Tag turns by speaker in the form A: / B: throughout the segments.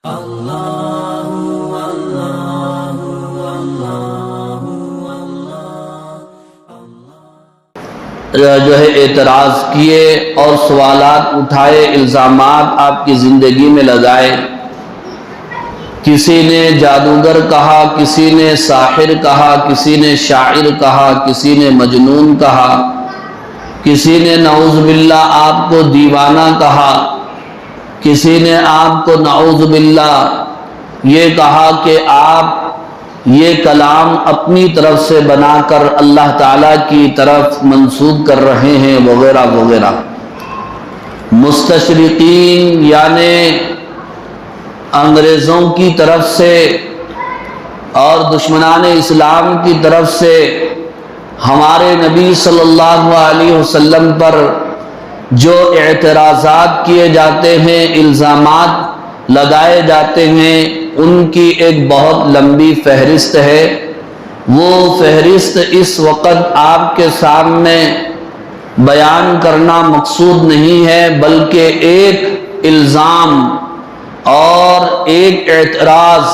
A: جو ہے اعتراض کیے اور سوالات اٹھائے، الزامات آپ کی زندگی میں لگائے. کسی نے جادوگر کہا، کسی نے ساحر کہا، کسی نے شاعر کہا، کسی نے مجنون کہا، کسی نے نعوذ باللہ آپ کو دیوانہ کہا، کسی نے آپ کو نعوذ باللہ یہ کہا کہ آپ یہ کلام اپنی طرف سے بنا کر اللہ تعالیٰ کی طرف منسوب کر رہے ہیں وغیرہ وغیرہ. مستشرقین یعنی انگریزوں کی طرف سے اور دشمنان اسلام کی طرف سے ہمارے نبی صلی اللہ علیہ وسلم پر جو اعتراضات کیے جاتے ہیں، الزامات لگائے جاتے ہیں، ان کی ایک بہت لمبی فہرست ہے. وہ فہرست اس وقت آپ کے سامنے بیان کرنا مقصود نہیں ہے، بلکہ ایک الزام اور ایک اعتراض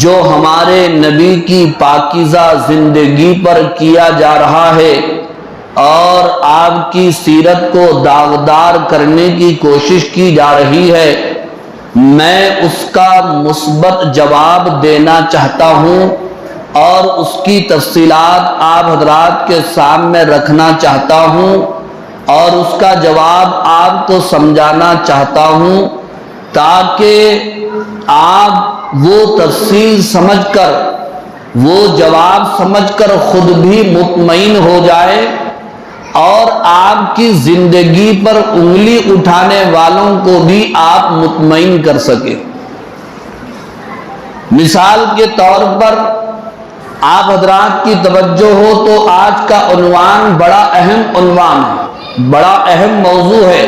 A: جو ہمارے نبی کی پاکیزہ زندگی پر کیا جا رہا ہے اور آپ کی سیرت کو داغدار کرنے کی کوشش کی جا رہی ہے، میں اس کا مثبت جواب دینا چاہتا ہوں اور اس کی تفصیلات آپ حضرات کے سامنے رکھنا چاہتا ہوں اور اس کا جواب آپ کو سمجھانا چاہتا ہوں، تاکہ آپ وہ تفصیل سمجھ کر، وہ جواب سمجھ کر خود بھی مطمئن ہو جائے اور آپ کی زندگی پر انگلی اٹھانے والوں کو بھی آپ مطمئن کر سکیں. مثال کے طور پر آپ حضرات کی توجہ ہو تو آج کا عنوان بڑا اہم عنوان ہے، بڑا اہم موضوع ہے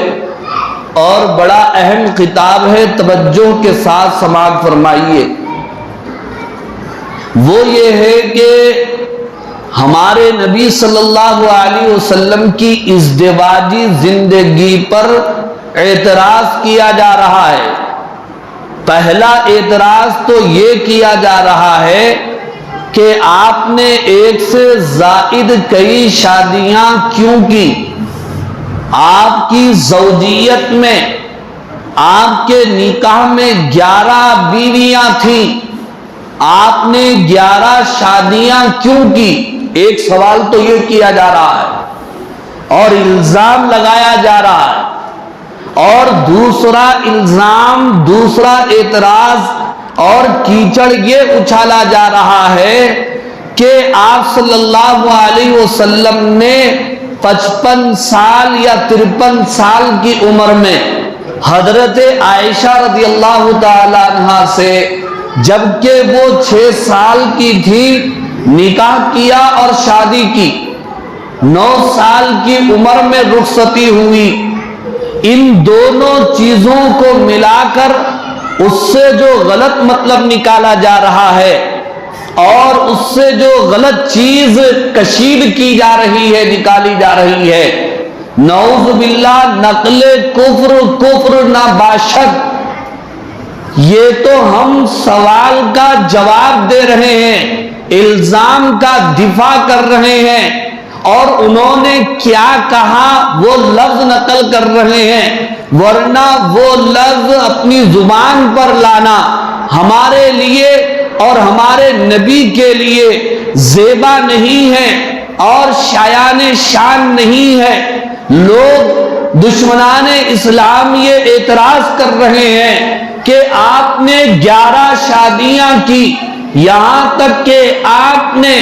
A: اور بڑا اہم خطاب ہے. توجہ کے ساتھ سماعت فرمائیے. وہ یہ ہے کہ ہمارے نبی صلی اللہ علیہ وسلم کی ازدواجی زندگی پر اعتراض کیا جا رہا ہے. پہلا اعتراض تو یہ کیا جا رہا ہے کہ آپ نے ایک سے زائد کئی شادیاں کیوں کی؟ آپ کی زوجیت میں، آپ کے نکاح میں 11 بیویاں تھیں، آپ نے 11 شادیاں کیوں کی؟ ایک سوال تو یہ کیا جا رہا ہے اور الزام لگایا جا رہا ہے. اور دوسرا الزام، دوسرا اعتراض اور کیچڑ یہ اچھالا جا رہا ہے کہ آپ صلی اللہ علیہ وسلم نے 55 سال یا 53 سال کی عمر میں حضرت عائشہ رضی اللہ تعالی عنہا سے، جبکہ وہ 6 سال کی تھی، نکاح کیا اور شادی کی. 9 سال کی عمر میں رخصتی ہوئی. ان دونوں چیزوں کو ملا کر اس سے جو غلط مطلب نکالا جا رہا ہے اور اس سے جو غلط چیز کشید کی جا رہی ہے، نکالی جا رہی ہے، نعوذ باللہ نقل کفر نہ باشد. یہ تو ہم سوال کا جواب دے رہے ہیں، الزام کا دفاع کر رہے ہیں اور انہوں نے کیا کہا وہ لفظ نقل کر رہے ہیں، ورنہ وہ لفظ اپنی زبان پر لانا ہمارے لیے اور ہمارے نبی کے لیے زیبا نہیں ہے اور شایان شان نہیں ہے. لوگ دشمنان اسلام یہ اعتراض کر رہے ہیں کہ آپ نے 11 شادیاں کی، یہاں تک کہ آپ نے،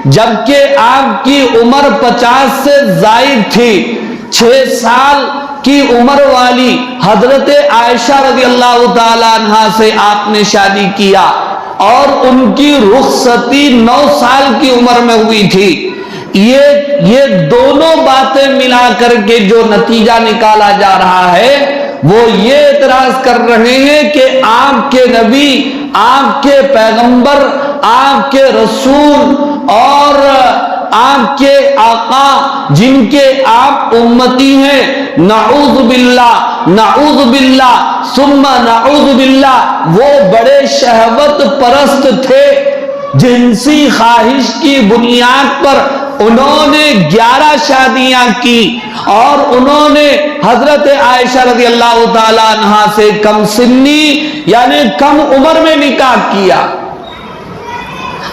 A: جبکہ آپ کی عمر 50 سے زائد تھی، 6 سال کی عمر والی حضرت عائشہ رضی اللہ تعالی عنہا سے آپ نے شادی کیا اور ان کی رخصتی 9 سال کی عمر میں ہوئی تھی. یہ دونوں باتیں ملا کر کے جو نتیجہ نکالا جا رہا ہے وہ یہ اعتراض کر رہے ہیں کہ آپ کے نبی، آپ کے پیغمبر، آپ کے رسول اور آپ کے آقا جن کے آپ امتی ہیں، نعوذ باللہ ثم نعوذ باللہ، وہ بڑے شہوت پرست تھے، جنسی خواہش کی بنیاد پر انہوں نے 11 شادیاں کی، اور انہوں نے حضرت عائشہ رضی اللہ تعالی عنہا سے کم سنی یعنی کم عمر میں نکاح کیا۔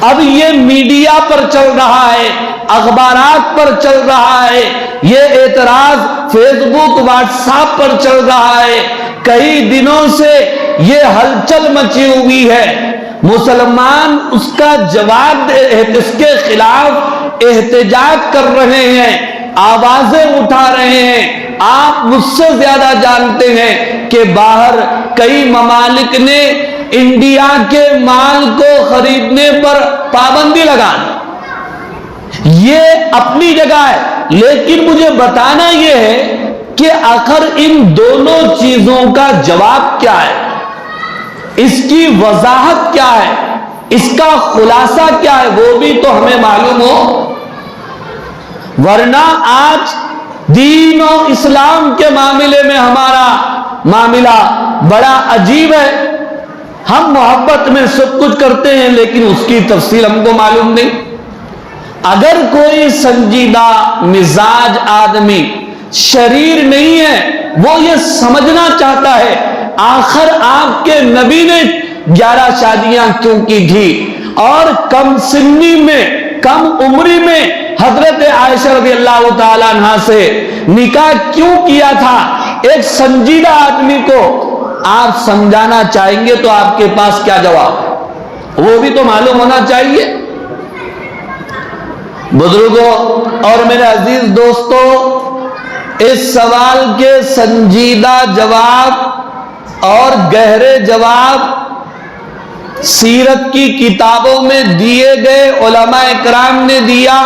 A: اب یہ میڈیا پر چل رہا ہے، اخبارات پر چل رہا ہے، یہ اعتراض فیس بک واٹس ایپ پر چل رہا ہے، کئی دنوں سے یہ ہلچل مچی ہوئی ہے، مسلمان اس کا جواب اس کے خلاف احتجاج کر رہے ہیں، آوازیں اٹھا رہے ہیں۔ آپ مجھ سے زیادہ جانتے ہیں کہ باہر کئی ممالک نے انڈیا کے مال کو خریدنے پر پابندی لگا دی، یہ اپنی جگہ ہے، لیکن مجھے بتانا یہ ہے کہ آخر ان دونوں چیزوں کا جواب کیا ہے، اس کی وضاحت کیا ہے، اس کا خلاصہ کیا ہے، وہ بھی تو ہمیں معلوم ہو، ورنہ آج دین و اسلام کے معاملے میں ہمارا معاملہ بڑا عجیب ہے۔ ہم محبت میں سب کچھ کرتے ہیں، لیکن اس کی تفصیل ہم کو معلوم نہیں۔ اگر کوئی سنجیدہ مزاج آدمی شریر نہیں ہے، وہ یہ سمجھنا چاہتا ہے آخر آپ کے نبی نے 11 شادیاں کیوں کی تھی، اور کم سنی میں، کم عمری میں حضرت عائشہ رضی اللہ تعالی عنہ سے نکاح کیوں کیا تھا، ایک سنجیدہ آدمی کو آپ سمجھانا چاہیں گے تو آپ کے پاس کیا جواب ہے، وہ بھی تو معلوم ہونا چاہیے۔ بزرگوں اور میرے عزیز دوستو، اس سوال کے سنجیدہ جواب اور گہرے جواب سیرت کی کتابوں میں دیے گئے، علماء اکرام نے دیا،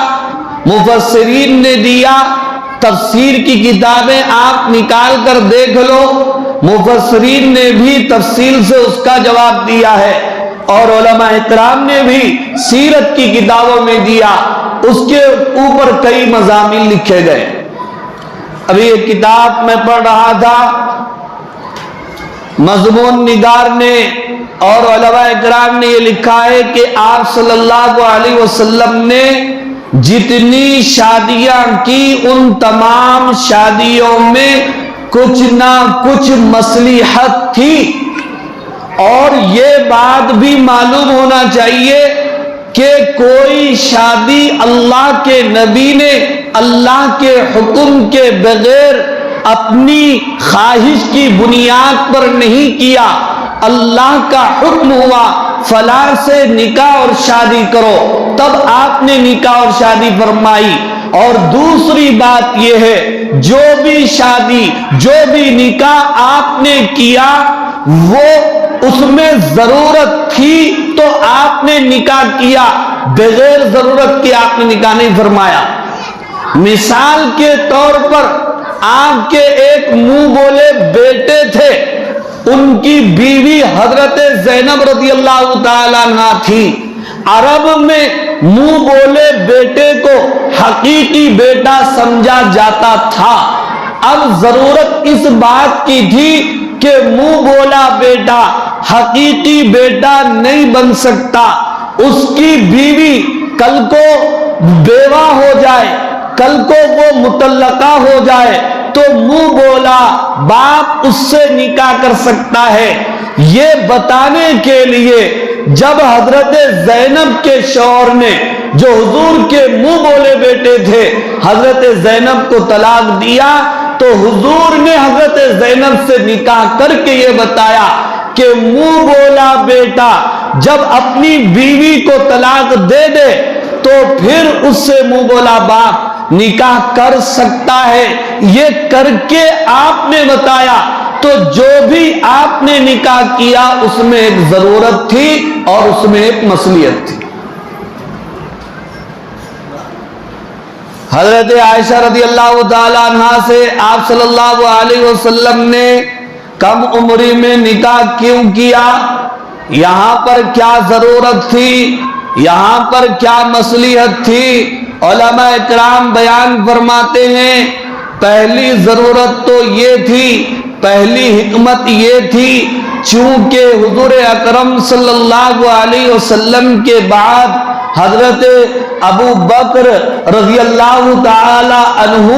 A: مفسرین نے دیا، تفسیر کی کتابیں آپ نکال کر دیکھ لو، مفسرین نے بھی تفصیل سے اس کا جواب دیا ہے، اور علماء اکرام نے بھی سیرت کی کتابوں میں دیا، اس کے اوپر کئی مضامین لکھے گئے۔ ابھی ایک کتاب میں پڑھ رہا تھا، مضمون نگار نے اور علماء اکرام نے یہ لکھا ہے کہ آپ صلی اللہ علیہ وسلم نے جتنی شادیاں کی، ان تمام شادیوں میں کچھ نہ کچھ مصلحت تھی، اور یہ بات بھی معلوم ہونا چاہیے کہ کوئی شادی اللہ کے نبی نے اللہ کے حکم کے بغیر اپنی خواہش کی بنیاد پر نہیں کیا، اللہ کا حکم ہوا فلاں سے نکاح اور شادی کرو، تب آپ نے نکاح اور شادی فرمائی۔ اور دوسری بات یہ ہے، جو بھی شادی، جو بھی نکاح آپ نے کیا، وہ اس میں ضرورت تھی تو آپ نے نکاح کیا، بغیر ضرورت کے آپ نے نکاح نہیں فرمایا۔ مثال کے طور پر آپ کے ایک منہ بولے بیٹے تھے، ان کی بیوی حضرت زینب رضی اللہ تعالی عنہ تھی۔ عرب میں منہ بولے بیٹے کو حقیقی بیٹا سمجھا جاتا تھا۔ اب ضرورت اس بات کی تھی کہ منہ بولا بیٹا حقیقی بیٹا نہیں بن سکتا، اس کی بیوی کل کو بیوہ ہو جائے، کل کو وہ مطلقہ ہو جائے تو منہ بولا باپ اس سے نکاح کر سکتا ہے۔ یہ بتانے کے لیے جب حضرت زینب کے شوہر نے، جو حضور کے منہ بولے بیٹے تھے، حضرت زینب کو طلاق دیا، تو حضور نے حضرت زینب سے نکاح کر کے یہ بتایا کہ منہ بولا بیٹا جب اپنی بیوی کو طلاق دے دے تو پھر اس سے منہ بولا باپ نکاح کر سکتا ہے۔ یہ کر کے آپ نے بتایا، تو جو بھی آپ نے نکاح کیا اس میں ایک ضرورت تھی اور اس میں ایک مصلحت تھی۔ حضرت عائشہ رضی اللہ تعالی عنہ سے آپ صلی اللہ علیہ وسلم نے کم عمری میں نکاح کیوں کیا، یہاں پر کیا ضرورت تھی، یہاں پر کیا مصلحت تھی، علماء کرام بیان فرماتے ہیں پہلی ضرورت تو یہ تھی، پہلی حکمت یہ تھی، چونکہ حضور اکرم صلی اللہ علیہ وسلم کے بعد حضرت ابو بکر رضی اللہ تعالی عنہ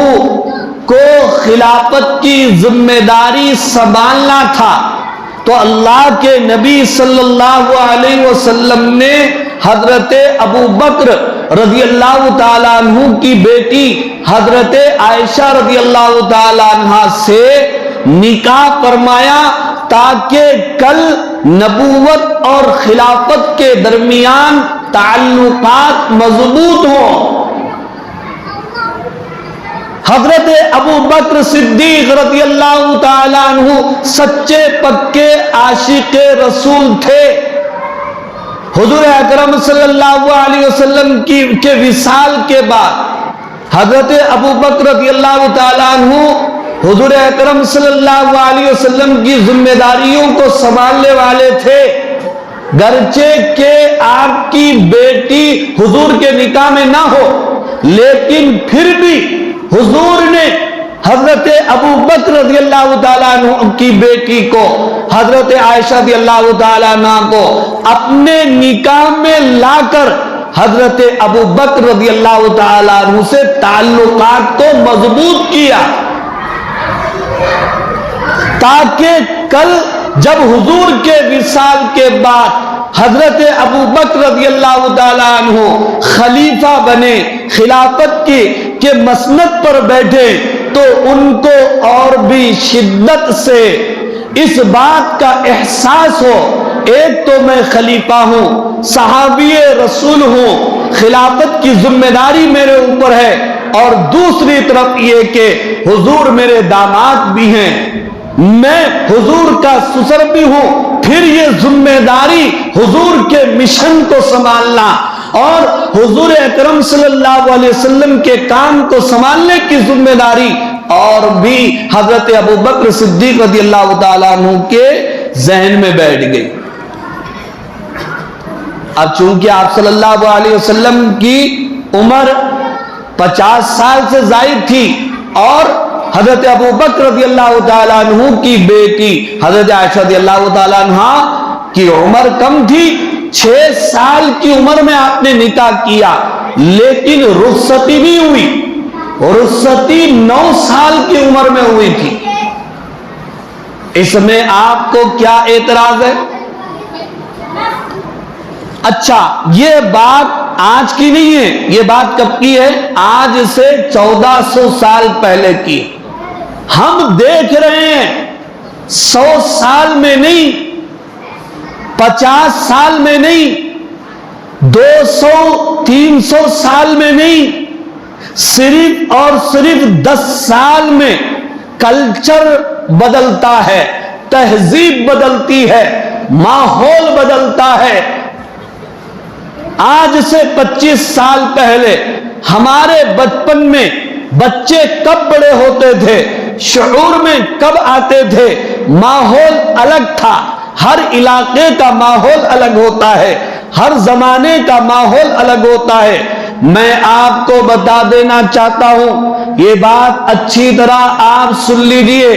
A: کو خلافت کی ذمہ داری سنبھالنا تھا، تو اللہ کے نبی صلی اللہ علیہ وسلم نے حضرت ابو بکر رضی اللہ تعالیٰ عنہ کی بیٹی حضرت عائشہ رضی اللہ تعالیٰ عنہ سے نکاح فرمایا تاکہ کل نبوت اور خلافت کے درمیان تعلقات مضبوط ہوں۔ حضرت ابو بکر صدیق رضی اللہ تعالیٰ عنہ سچے پکے عاشق رسول تھے۔ حضور اکرم صلی اللہ علیہ وسلم کے وصال کے بعد حضرت ابو بکر رضی اللہ تعالیٰ عنہ حضور اکرم صلی اللہ علیہ وسلم کی ذمہ داریوں کو سنبھالنے والے تھے، گرچہ کہ آپ کی بیٹی حضور کے نکاح میں نہ ہو، لیکن پھر بھی حضور نے حضرت ابو بکر رضی اللہ تعالیٰ عنہ کی بیٹی کو حضرت عائشہ رضی اللہ تعالیٰ عنہ کو اپنے نکاح میں لا کر حضرت ابو بکر رضی اللہ تعالیٰ عنہ سے تعلقات کو مضبوط کیا، تاکہ کل جب حضور کے وصال کے بعد حضرت ابو بکر رضی اللہ تعالیٰ عنہ خلیفہ بنے، خلافت کے مسند پر بیٹھے، تو ان کو اور بھی شدت سے اس بات کا احساس ہو، ایک تو میں خلیفہ ہوں، صحابی رسول ہوں، خلافت کی ذمہ داری میرے اوپر ہے، اور دوسری طرف یہ کہ حضور میرے داماد بھی ہیں، میں حضور کا سسر بھی ہوں، پھر یہ ذمہ داری حضور کے مشن کو سنبھالنا اور حضور اکرم صلی اللہ علیہ وسلم کے کام کو سنبھالنے کی ذمہ داری اور بھی حضرت ابو بکر صدیق رضی اللہ تعالیٰ عنہ کے ذہن میں بیٹھ گئی۔ اب چونکہ آپ صلی اللہ علیہ وسلم کی عمر 50 سال سے زائد تھی اور حضرت ابو بکر رضی اللہ تعالیٰ عنہ کی بیٹی حضرت عائشہ رضی اللہ تعالیٰ عنہ کی عمر کم تھی، 6 سال کی عمر میں آپ نے نکاح کیا، لیکن رخصتی بھی ہوئی، رخصتی 9 سال کی عمر میں ہوئی تھی۔ اس میں آپ کو کیا اعتراض ہے؟ اچھا، یہ بات آج کی نہیں ہے، یہ بات کب کی ہے؟ آج سے 1400 سال پہلے کی۔ ہم دیکھ رہے ہیں 100 سال میں نہیں، 50 سال میں نہیں، 200-300 سال میں نہیں، صرف اور صرف 10 سال میں کلچر بدلتا ہے، تہذیب بدلتی ہے، ماحول بدلتا ہے۔ آج سے 25 سال پہلے ہمارے بچپن میں بچے کب بڑے ہوتے تھے، شعور میں کب آتے تھے، ماحول الگ تھا، ہر علاقے کا ماحول الگ ہوتا ہے، ہر زمانے کا ماحول الگ ہوتا ہے۔ میں آپ کو بتا دینا چاہتا ہوں، یہ بات اچھی طرح آپ سن لیجئے،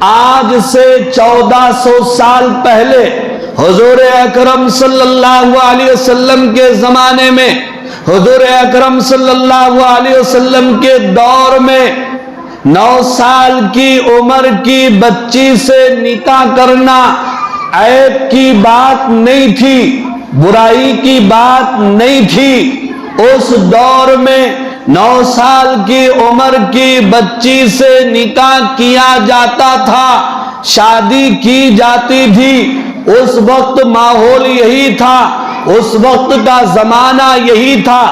A: آج سے 1400 سال پہلے حضور اکرم صلی اللہ علیہ وسلم کے زمانے میں، حضور اکرم صلی اللہ علیہ وسلم کے دور میں 9 سال کی عمر کی بچی سے نکاح کرنا عیب کی بات نہیں تھی، برائی کی بات نہیں تھی۔ اس دور میں 9 سال کی عمر کی بچی سے نکاح کیا جاتا تھا، شادی کی جاتی تھی۔ اس وقت ماحول یہی تھا، اس وقت کا زمانہ یہی تھا۔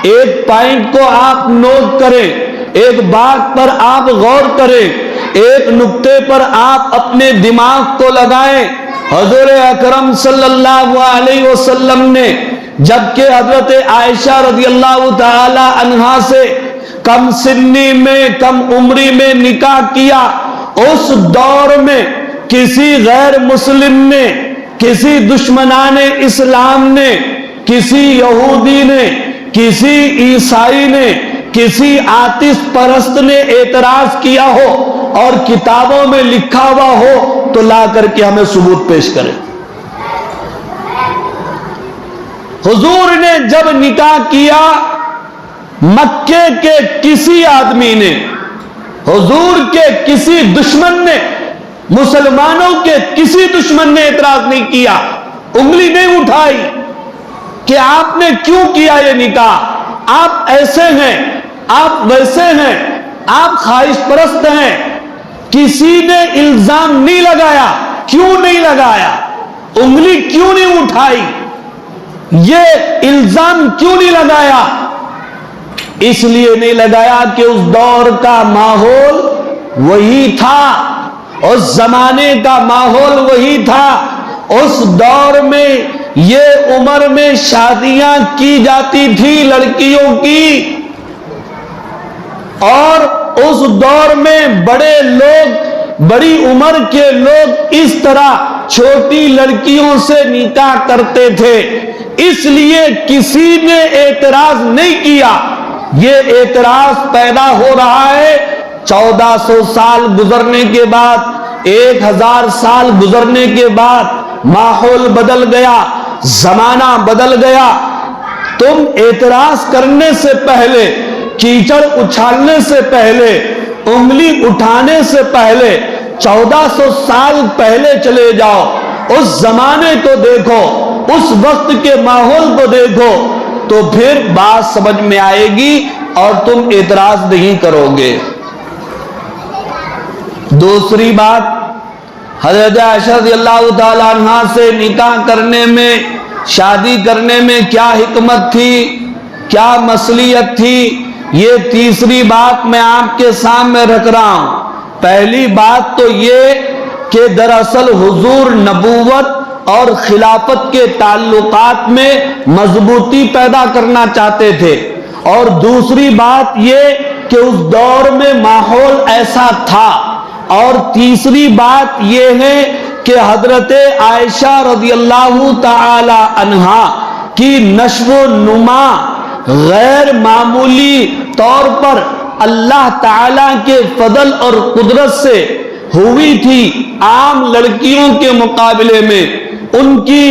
A: ایک پوائنٹ کو آپ نوٹ کریں، ایک بات پر آپ غور کریں، ایک نقطے پر آپ اپنے دماغ کو لگائیں۔ حضور اکرم صلی اللہ علیہ وسلم نے جبکہ حضرت عائشہ رضی اللہ تعالی عنہا سے کم سنی میں، کم عمری میں نکاح کیا، اس دور میں کسی غیر مسلم نے، کسی دشمنان اسلام نے، کسی یہودی نے، کسی عیسائی نے، کسی آتش پرست نے اعتراض کیا ہو اور کتابوں میں لکھا ہوا ہو تو لا کر کے ہمیں ثبوت پیش کرے۔ حضور نے جب نکاح کیا، مکے کے کسی آدمی نے، حضور کے کسی دشمن نے، مسلمانوں کے کسی دشمن نے اعتراض نہیں کیا، انگلی نہیں اٹھائی کہ آپ نے کیوں کیا یہ نکاح، آپ ایسے ہیں، آپ ویسے ہیں، آپ خواہش پرست ہیں۔ کسی نے الزام نہیں لگایا۔ کیوں نہیں لگایا؟ انگلی کیوں نہیں اٹھائی؟ یہ الزام کیوں نہیں لگایا؟ اس لیے نہیں لگایا کہ اس دور کا ماحول وہی تھا، اس زمانے کا ماحول وہی تھا۔ اس دور میں یہ عمر میں شادیاں کی جاتی تھی لڑکیوں کی، اور اس دور میں بڑے لوگ، بڑی عمر کے لوگ اس طرح چھوٹی لڑکیوں سے نکاح کرتے تھے۔ اس لیے کسی نے اعتراض نہیں کیا۔ یہ اعتراض پیدا ہو رہا ہے 1400 سال گزرنے کے بعد، 1000 سال گزرنے کے بعد۔ ماحول بدل گیا، زمانہ بدل گیا۔ تم اعتراض کرنے سے پہلے، کیچڑ اچھالنے سے پہلے، انگلی اٹھانے سے پہلے 1400 سال پہلے چلے جاؤ، اس زمانے کو دیکھو، اس وقت کے ماحول کو دیکھو، تو پھر بات سمجھ میں آئے گی اور تم اعتراض نہیں کرو گے۔ دوسری بات، حضرت عائشہ رضی اللہ تعالی عنہا سے نکاح کرنے میں، شادی کرنے میں کیا حکمت تھی، کیا مصلحت تھی، یہ تیسری بات میں آپ کے سامنے رکھ رہا ہوں۔ پہلی بات تو یہ کہ دراصل حضور نبوت اور خلافت کے تعلقات میں مضبوطی پیدا کرنا چاہتے تھے، اور دوسری بات یہ کہ اس دور میں ماحول ایسا تھا، اور تیسری بات یہ ہے کہ حضرت عائشہ رضی اللہ تعالی عنہا کی نشو و نما غیر معمولی طور پر اللہ تعالی کے فضل اور قدرت سے ہوئی تھی۔ عام لڑکیوں کے مقابلے میں ان کی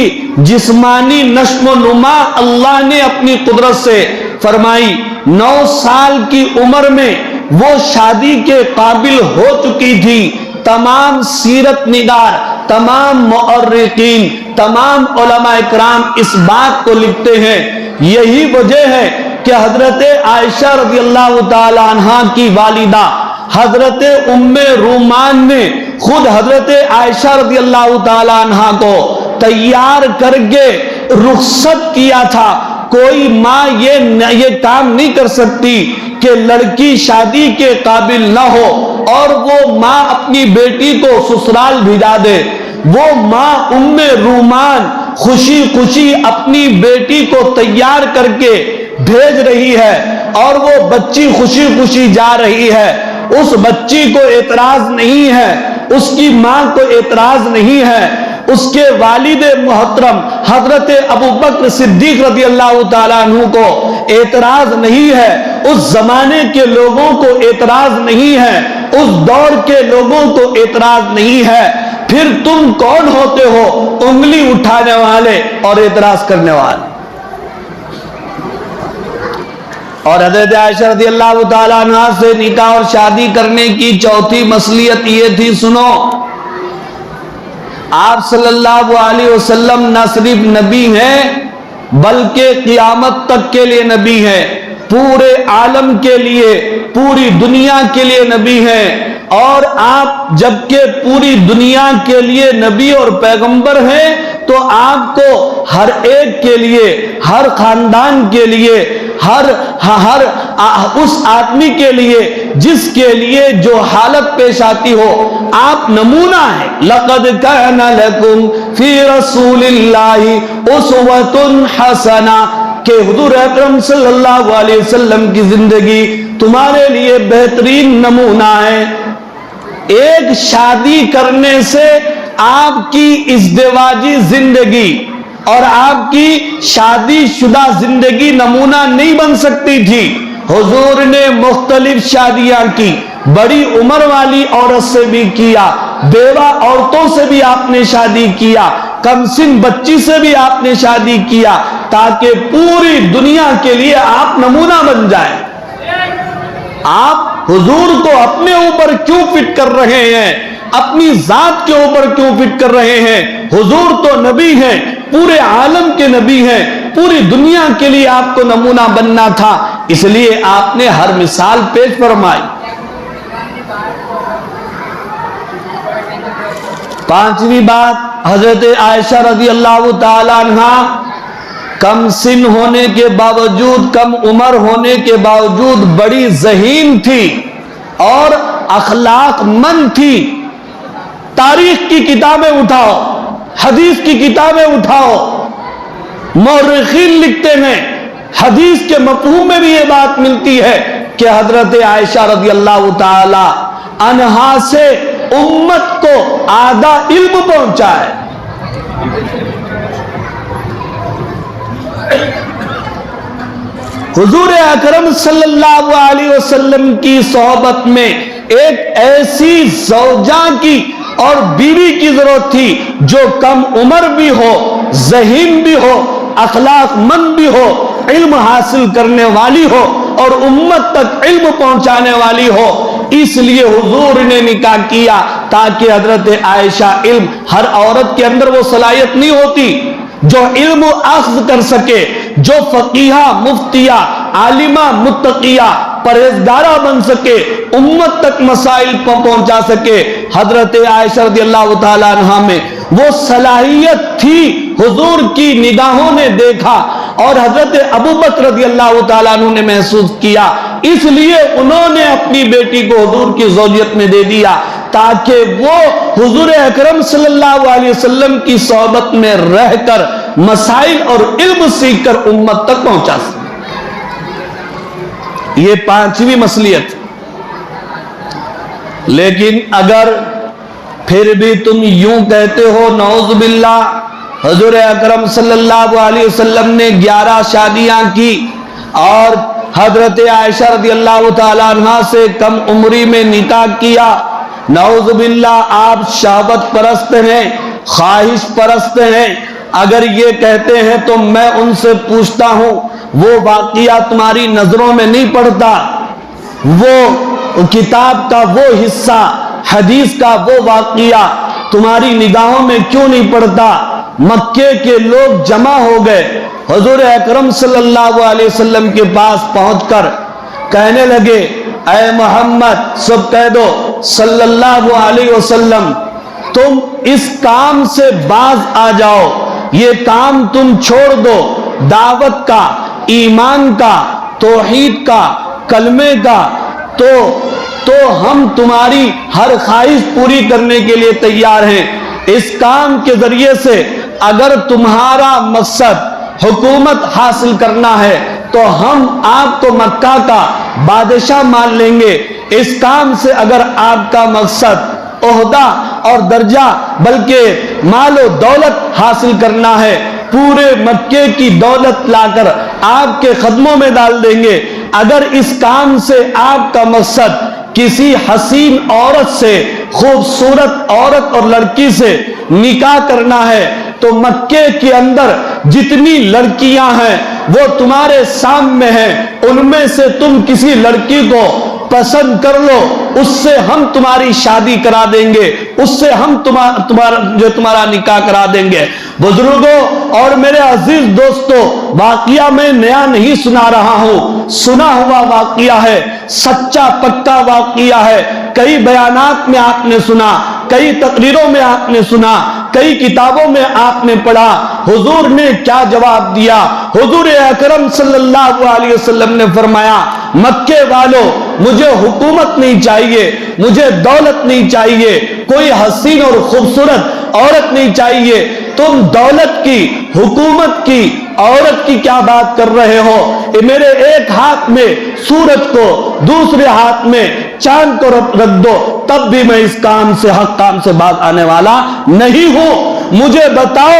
A: جسمانی نشو و نما اللہ نے اپنی قدرت سے فرمائی۔ 9 سال کی عمر میں وہ شادی کے قابل ہو چکی تھی۔ تمام سیرت نگار، تمام مؤرخین، تمام علماء کرام اس بات کو لکھتے ہیں۔ یہی وجہ ہے کہ حضرت عائشہ رضی اللہ تعالی عنہا کی والدہ حضرت ام رومان نے خود حضرت عائشہ رضی اللہ تعالی عنہا کو تیار کر کے رخصت کیا تھا۔ کوئی ماں یہ کام نہیں کر سکتی کہ لڑکی شادی کے قابل نہ ہو اور وہ ماں اپنی بیٹی کو سسرال بھیجا دے۔ وہ ماں ام رومان خوشی خوشی اپنی بیٹی کو تیار کر کے بھیج رہی ہے، اور وہ بچی خوشی خوشی جا رہی ہے۔ اس بچی کو اعتراض نہیں ہے، اس کی ماں کو اعتراض نہیں ہے، اس کے والد محترم حضرت ابوبکر صدیق رضی اللہ تعالیٰ عنہ کو اعتراض نہیں ہے، اس زمانے کے لوگوں کو اعتراض نہیں ہے، اس دور کے لوگوں کو اعتراض نہیں ہے۔ پھر تم کون ہوتے ہو انگلی اٹھانے والے اور اعتراض کرنے والے؟ اور حضرت عائشہ رضی اللہ تعالیٰ عنہ سے نکاح اور شادی کرنے کی چوتھی مصلحت یہ تھی، سنو، آپ صلی اللہ علیہ وسلم نہ صرف نبی ہیں بلکہ قیامت تک کے لیے نبی ہیں، پورے عالم کے لیے، پوری دنیا کے لیے نبی ہیں۔ اور آپ جبکہ پوری دنیا کے لیے نبی اور پیغمبر ہیں تو آپ کو ہر ایک کے لیے، ہر خاندان کے لیے، ہر اس آدمی کے لیے جس کے لیے جو حالت پیش آتی ہو، آپ نمونہ ہیں۔ لَقَدْ كَانَ لَكُمْ فِي رَسُولِ اللَّهِ أُسْوَةٌ حَسَنَةٌ کہ حضور اکرم صلی اللہ علیہ وسلم کی زندگی تمہارے لیے بہترین نمونہ ہے۔ ایک شادی کرنے سے آپ کی ازدواجی زندگی اور آپ کی شادی شدہ زندگی نمونہ نہیں بن سکتی تھی۔ حضور نے مختلف شادیاں کی، بڑی عمر والی عورت سے بھی کیا، بیوہ عورتوں سے بھی آپ نے شادی کیا، کم سن بچی سے بھی آپ نے شادی کیا، تاکہ پوری دنیا کے لیے آپ نمونہ بن جائیں۔ آپ حضور کو اپنے اوپر کیوں فٹ کر رہے ہیں؟ اپنی ذات کے اوپر کیوں فٹ کر رہے ہیں؟ حضور تو نبی ہیں، پورے عالم کے نبی ہیں، پوری دنیا کے لیے آپ کو نمونہ بننا تھا، اس لیے آپ نے ہر مثال پیش فرمائی۔ پانچویں بات، حضرت عائشہ رضی اللہ تعالیٰ عنہ کم سن ہونے کے باوجود، کم عمر ہونے کے باوجود بڑی ذہین تھی اور اخلاق مند تھی۔ تاریخ کی کتابیں اٹھاؤ، حدیث کی کتابیں اٹھاؤ، مورخین لکھتے ہیں، حدیث کے مفہوم میں بھی یہ بات ملتی ہے کہ حضرت عائشہ رضی اللہ تعالی عنہا سے امت کو آدھا علم پہنچا ہے۔ حضور اکرم صلی اللہ علیہ وسلم کی صحبت میں ایک ایسی زوجہ کی اور بیوی کی ضرورت تھی جو کم عمر بھی ہو، ذہین بھی ہو، اخلاق مند بھی ہو، علم حاصل کرنے والی ہو اور امت تک علم پہنچانے والی ہو۔ اس لیے حضور نے نکاح کیا تاکہ حضرت عائشہ، علم ہر عورت کے اندر وہ صلاحیت نہیں ہوتی جو علم اخذ کر سکے، جو فقیہہ، مفتیہ، عالمہ، متقیہ، پرہیزگارہ بن سکے، امت تک مسائل پہنچا سکے۔ حضرت عائشہ رضی اللہ تعالیٰ عنہ میں وہ صلاحیت تھی، حضور کی نگاہوں نے دیکھا اور حضرت ابوبکر رضی اللہ تعالیٰ عنہ نے محسوس کیا، اس لیے انہوں نے اپنی بیٹی کو حضور کی زوجیت میں دے دیا تاکہ وہ حضور اکرم صلی اللہ علیہ وسلم کی صحبت میں رہ کر مسائل اور علم سیکھ کر امت تک پہنچا سکے۔ یہ پانچویں مصلیت۔ لیکن اگر پھر بھی تم یوں کہتے ہو نعوذ باللہ حضور اکرم صلی اللہ علیہ وسلم نے 11 شادیاں کی اور حضرت عائشہ رضی اللہ تعالیٰ عنہ سے کم عمری میں نکاح کیا، نعوذ باللہ آپ شہوت پرست ہیں، خواہش پرست ہیں، اگر یہ کہتے ہیں تو میں ان سے پوچھتا ہوں وہ واقعہ تمہاری نظروں میں نہیں پڑتا؟ وہ کتاب کا وہ حصہ، حدیث کا وہ واقعہ تمہاری نگاہوں میں کیوں نہیں پڑتا؟ مکے کے لوگ جمع ہو گئے، حضور اکرم صلی اللہ علیہ وسلم کے پاس پہنچ کر کہنے لگے اے محمد، سب کہہ دو صلی اللہ علیہ وسلم، تم اس کام سے باز آ جاؤ، یہ کام تم چھوڑ دو، دعوت کا، ایمان کا، توحید کا، کلمے کا، تو ہم تمہاری ہر خواہش پوری کرنے کے لیے تیار ہیں۔ اس کام کے ذریعے سے اگر تمہارا مقصد حکومت حاصل کرنا ہے تو ہم آپ کو مکہ کا بادشاہ مان لیں گے۔ اس کام سے اگر آپ کا مقصد عہدہ اور درجہ بلکہ مال و دولت حاصل کرنا ہے، پورے مکے کی دولت لا کر آپ کے قدموں میں ڈال دیں گے۔ اگر اس کام سے آپ کا مقصد کسی حسین عورت سے، خوبصورت عورت اور لڑکی سے نکاح کرنا ہے تو مکے کے اندر جتنی لڑکیاں ہیں وہ تمہارے سامنے ہیں، ان میں سے تم کسی لڑکی کو پسند کر لو، اس سے ہم تمہاری شادی کرا دیں گے، اس سے ہم تمہارا نکاح کرا دیں گے۔ بزرگوں اور میرے عزیز دوستو، واقعہ میں نیا نہیں سنا رہا ہوں، سنا ہوا واقعہ ہے، سچا پکا واقعہ ہے، کئی بیانات میں آپ نے سنا، کئی تقریروں میں آپ نے سنا، کئی کتابوں میں آپ نے پڑھا۔ حضور نے کیا جواب دیا؟ حضور اکرم صلی اللہ علیہ وسلم نے فرمایا مکے والوں، مجھے حکومت نہیں چاہیے، مجھے دولت نہیں چاہیے، کوئی حسین اور خوبصورت عورت نہیں چاہیے، تم دولت کی، حکومت کی، عورت کی کیا بات کر رہے ہو؟ میرے ایک ہاتھ میں سورج کو، دوسرے ہاتھ میں چاند کو رکھ دو، تب بھی میں اس کام سے، حق کام سے باز آنے والا نہیں ہوں۔ مجھے بتاؤ